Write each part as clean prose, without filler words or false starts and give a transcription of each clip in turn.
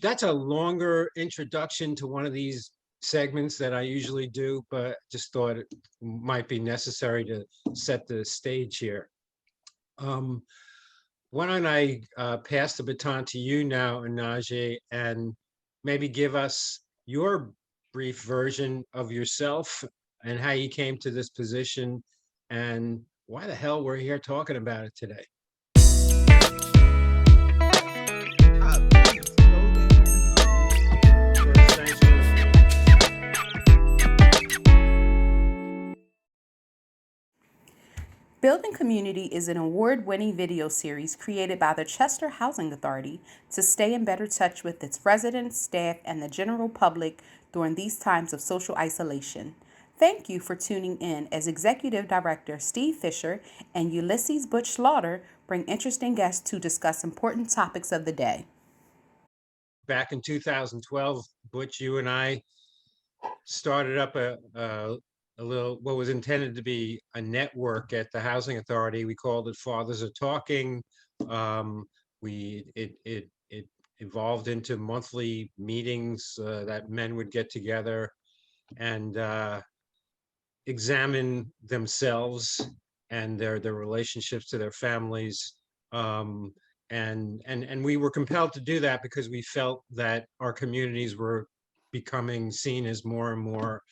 That's a longer introduction to one of these segments that I usually do, but just thought it might be necessary to set the stage here. Um, why don't I pass the baton to you now, Anaje, and maybe give us your brief version of yourself and how you came to this position and why the hell we're here talking about it today. Please go ahead. First, thanks for Building Community is an award winning video series created by the Chester Housing Authority to stay in better touch with its residents, staff, and the general public during these times of social isolation. Thank you for tuning in as Executive Director Steve Fisher and Ulysses Butch Slaughter bring interesting guests to discuss important topics of the day. back in 2012, Butch, you and I started up a little what was intended to be a network at the Housing Authority. We called it Fathers Are Talking. It evolved into monthly meetings that men would get together and examine themselves and their relationships to their families. Um, and we were compelled to do that because we felt that our communities were becoming seen as more and more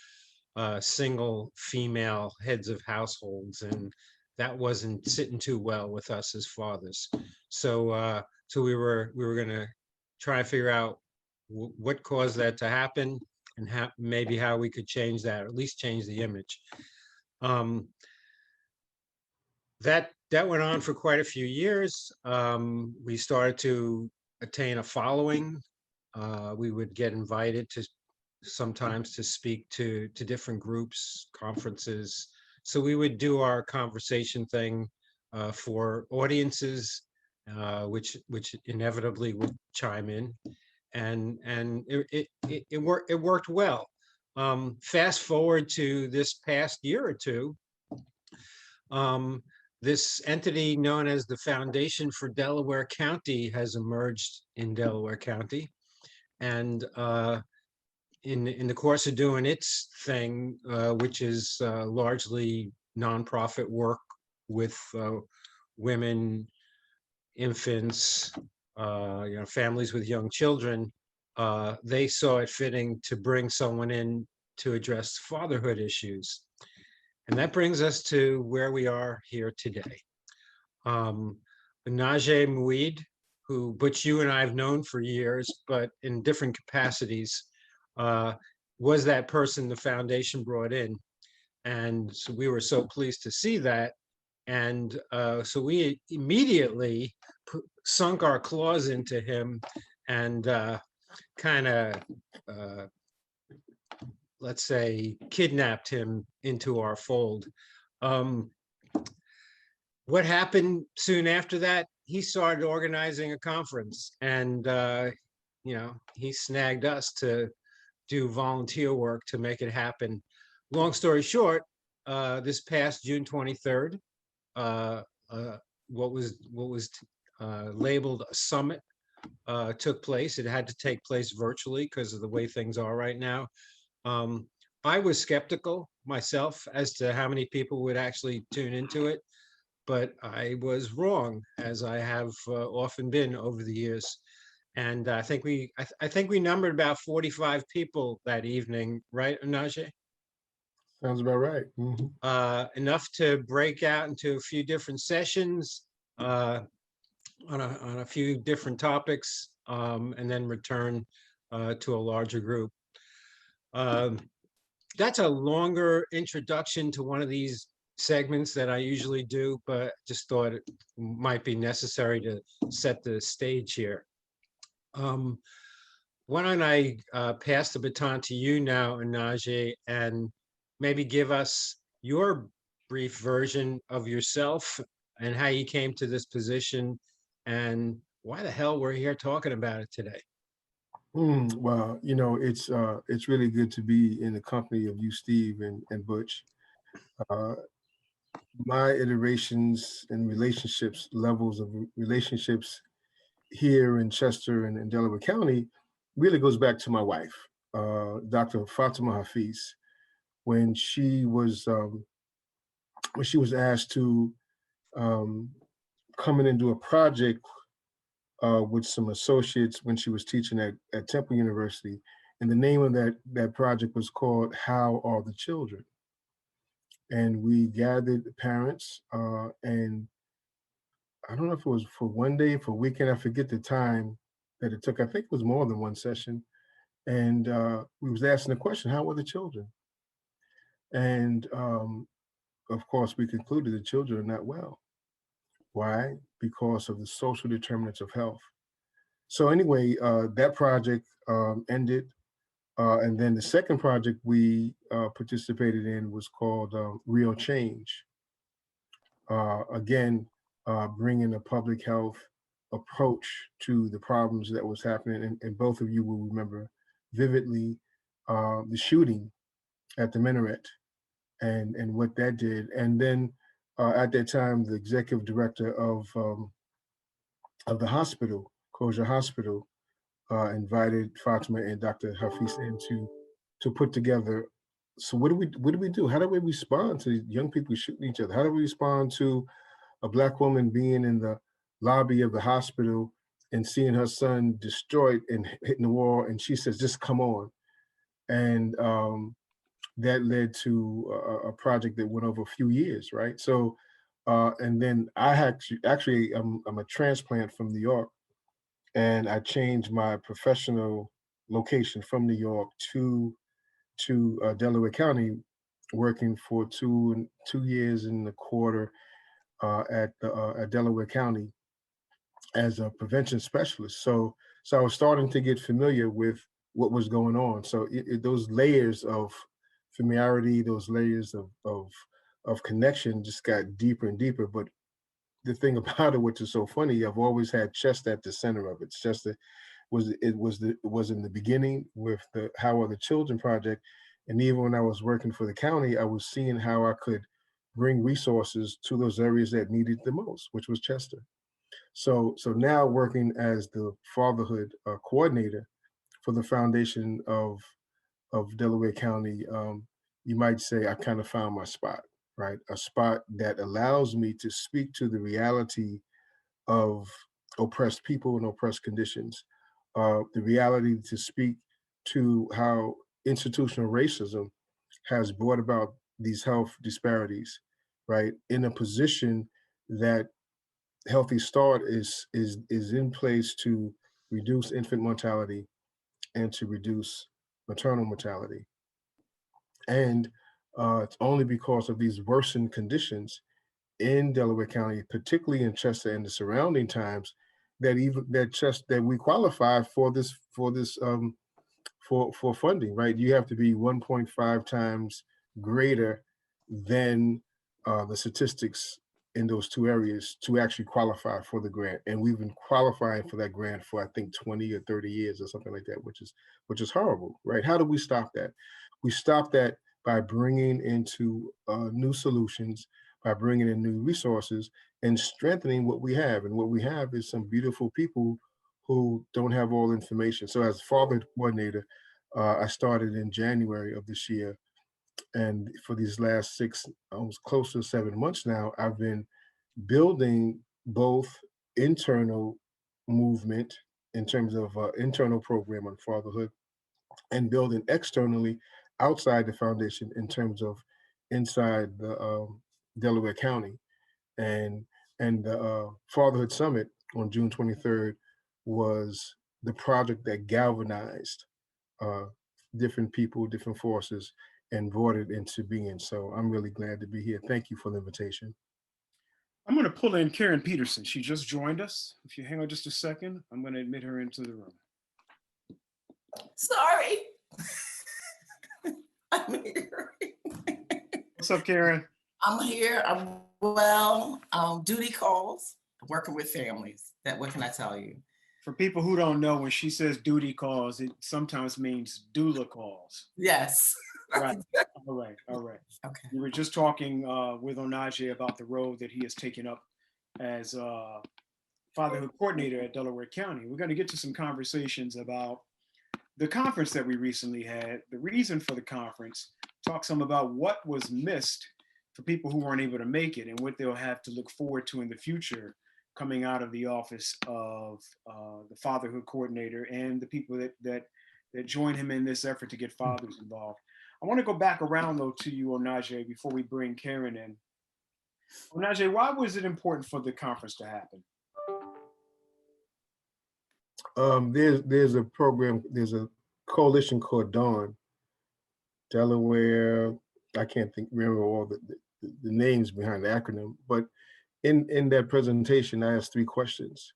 single female heads of households, and that wasn't sitting too well with us as fathers. So we were going to try to figure out what caused that to happen and maybe how we could change that, or at least change the image. Um, that went on for quite a few years. We started to attain a following. We would get invited to sometimes to speak to different groups, conferences. So we would do our conversation thing for audiences, which inevitably would chime in, and it worked well. Fast forward to this past year or two, um, this entity known as the Foundation for Delaware County has emerged in Delaware County, and in the course of doing its thing, which is largely nonprofit work with women, infants, families with young children, they saw it fitting to bring someone in to address fatherhood issues. And that brings us to where we are here today. Um, Najee Muid, who Butch, you and I have known for years, but in different capacities, uh, was that person the foundation brought in. And so we were so pleased to see that. And so we immediately sunk our claws into him and kind of, uh, let's say, kidnapped him into our fold. Um, what happened soon after that? He started organizing a conference, and he snagged us to do volunteer work to make it happen. Long story short, this past June 23rd, uh, what was labeled a summit took place. It had to take place virtually because of the way things are right now. Um, I was skeptical myself as to how many people would actually tune into it, but I was wrong, as I have often been over the years. And I think we numbered about 45 people that evening, right, Anaje? Sounds about right. Enough to break out into a few different sessions uh, on a few different topics, and then return to a larger group. Um, that's a longer introduction to one of these segments that I usually do, but just thought it might be necessary to set the stage here. Um, why don't I pass the baton to you now, Anaje, and maybe give us your brief version of yourself and how you came to this position and why the hell we're here talking about it today. Well, it's really good to be in the company of you, Steve, and Butch. Uh, my iterations and relationships, levels of relationships here in Chester and in Delaware County really goes back to my wife, Dr. Fatima Hafiz, when she was asked to um, come in and do a project with some associates when she was teaching at Temple University. And the name of that project was called How Are the Children? And we gathered parents, and I don't know if it was for one day, for a weekend, I forget the time that it took. I think it was more than one session. And we was asking the question, how were the children? And of course, we concluded the children are not well. Why? Because of the social determinants of health. So anyway, that project ended. And then the second project we participated in was called Real Change. Again, bringing a public health approach to the problems that was happening. And both of you will remember vividly the shooting at the minaret and what that did. And then at that time, the executive director of the hospital, Kosher Hospital, invited Fatima and Dr. Hafiz in to put together. So what do we do? How do we respond to young people shooting each other? How do we respond to a Black woman being in the lobby of the hospital and seeing her son destroyed and hitting the wall, and she says, "Just come on." And that led to a project that went over a few years, right? So, and then I actually I'm a transplant from New York, and I changed my professional location from New York to Delaware County, working for 2 years and a quarter at Delaware County as a prevention specialist. So I was starting to get familiar with what was going on. So those layers of familiarity, those layers of connection just got deeper and deeper. But the thing about it, which is so funny, I've always had Chester at the center of it. Chester was in the beginning with the How Are the Children project, and even when I was working for the county, I was seeing how I could bring resources to those areas that needed the most, which was Chester. So now working as the fatherhood coordinator for the foundation of Delaware County, you might say I kind of found my spot, right? A spot that allows me to speak to the reality of oppressed people and oppressed conditions, the reality to speak to how institutional racism has brought about these health disparities, right? In a position that Healthy Start is in place to reduce infant mortality and to reduce maternal mortality. And it's only because of these worsened conditions in Delaware County, particularly in Chester and the surrounding times, that we qualify for funding, right? You have to be 1.5 times greater than the statistics in those two areas to actually qualify for the grant. And we've been qualifying for that grant for I think 20 or 30 years or something like that, which is horrible, right? How do we stop that? We stop that by bringing into new solutions, by bringing in new resources and strengthening what we have. And what we have is some beautiful people who don't have all information. So as father coordinator, I started in January of this year. And for these last 6, almost close to 7 months now, I've been building both internal movement in terms of internal program on fatherhood and building externally outside the foundation in terms of inside the Delaware County. And the Fatherhood Summit on June 23rd was the project that galvanized uh, different people, different forces, and brought it into being. So I'm really glad to be here. Thank you for the invitation. I'm going to pull in Karen Peterson. She just joined us. If you hang on just a second, I'm going to admit her into the room. Sorry. I'm here. What's up, Karen? I'm here. I'm well. Duty calls, working with families. What can I tell you? For people who don't know, when she says duty calls, it sometimes means doula calls. Yes. Right. All right. Okay. We were just talking with Onaje about the road that he has taken up as fatherhood coordinator at Delaware County. We're going to get to some conversations about the conference that we recently had, the reason for the conference, talk some about what was missed for people who weren't able to make it and what they'll have to look forward to in the future coming out of the office of the fatherhood coordinator and the people that join him in this effort to get fathers involved. I want to go back around though to you, Onaje, before we bring Karen in. Onaje, why was it important for the conference to happen? There's a program, there's a coalition called Dawn, Delaware. I can't remember all the names behind the acronym, but in that presentation, I asked 3 questions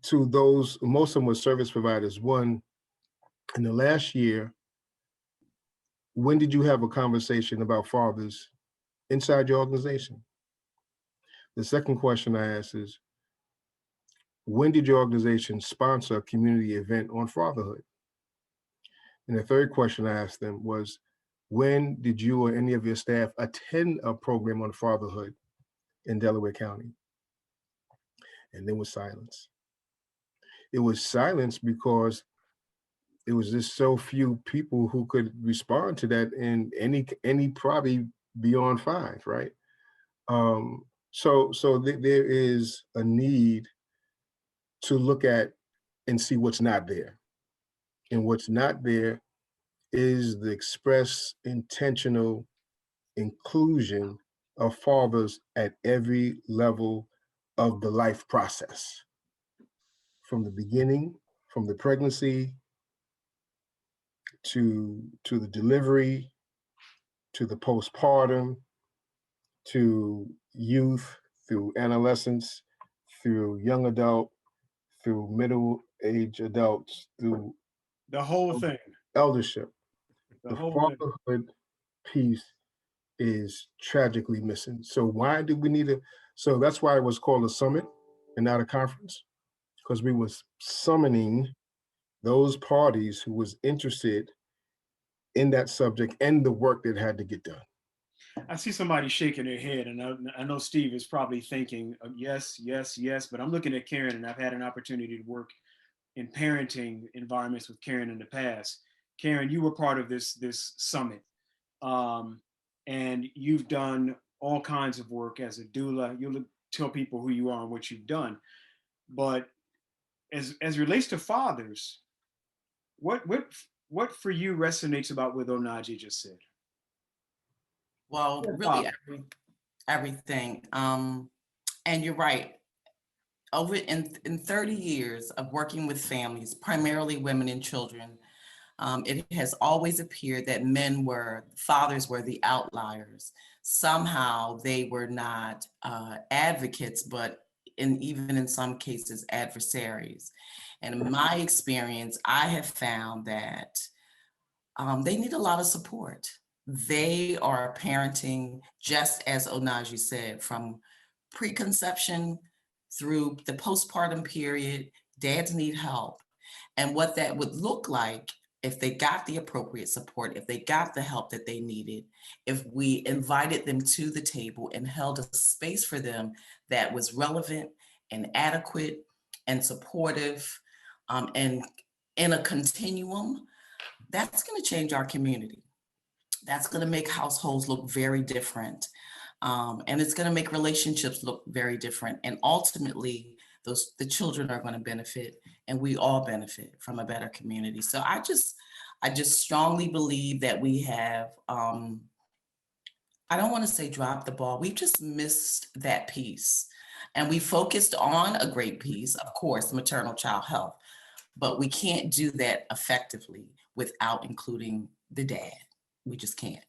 to those, most of them were service providers. One, in the last year, when did you have a conversation about fathers inside your organization? The second question I asked is, when did your organization sponsor a community event on fatherhood? And the third question I asked them was, when did you or any of your staff attend a program on fatherhood in Delaware County? And there was silence. It was silence because it was just so few people who could respond to that, and any probably beyond 5, right? So there is a need to look at and see what's not there. And what's not there is the express intentional inclusion of fathers at every level of the life process. From the beginning, from the pregnancy, to the delivery, to the postpartum, to youth, through adolescence, through young adult, through middle-aged adults, through The whole thing. eldership. The The whole thing. fatherhood piece is tragically missing. So why do we need a, so that's why it was called a summit and not a conference, because we was summoning those parties who was interested in that subject and the work that had to get done. I see somebody shaking their head, and I know Steve is probably thinking, yes, yes, yes, but I'm looking at Karen, and I've had an opportunity to work in parenting environments with Karen in the past. Karen, you were part of this summit, and you've done all kinds of work as a doula. You'll tell people who you are and what you've done. But as it relates to fathers, what for you resonates about what Onaje just said? Well, really everything. And you're right. Over in 30 years of working with families, primarily women and children, it has always appeared that fathers were the outliers. Somehow they were not advocates, but even in some cases, adversaries. And in my experience, I have found that they need a lot of support. They are parenting, just as Onaje said, from preconception through the postpartum period. Dads need help. And what that would look like if they got the appropriate support, if they got the help that they needed, if we invited them to the table and held a space for them that was relevant and adequate and supportive, and in a continuum, that's going to change our community. That's going to make households look very different. And it's going to make relationships look very different. And ultimately, the children are going to benefit, and we all benefit from a better community. So I just strongly believe that we have, I don't want to say drop the ball. We've just missed that piece. And we focused on a great piece, of course, maternal child health, but we can't do that effectively without including the dad. We just can't.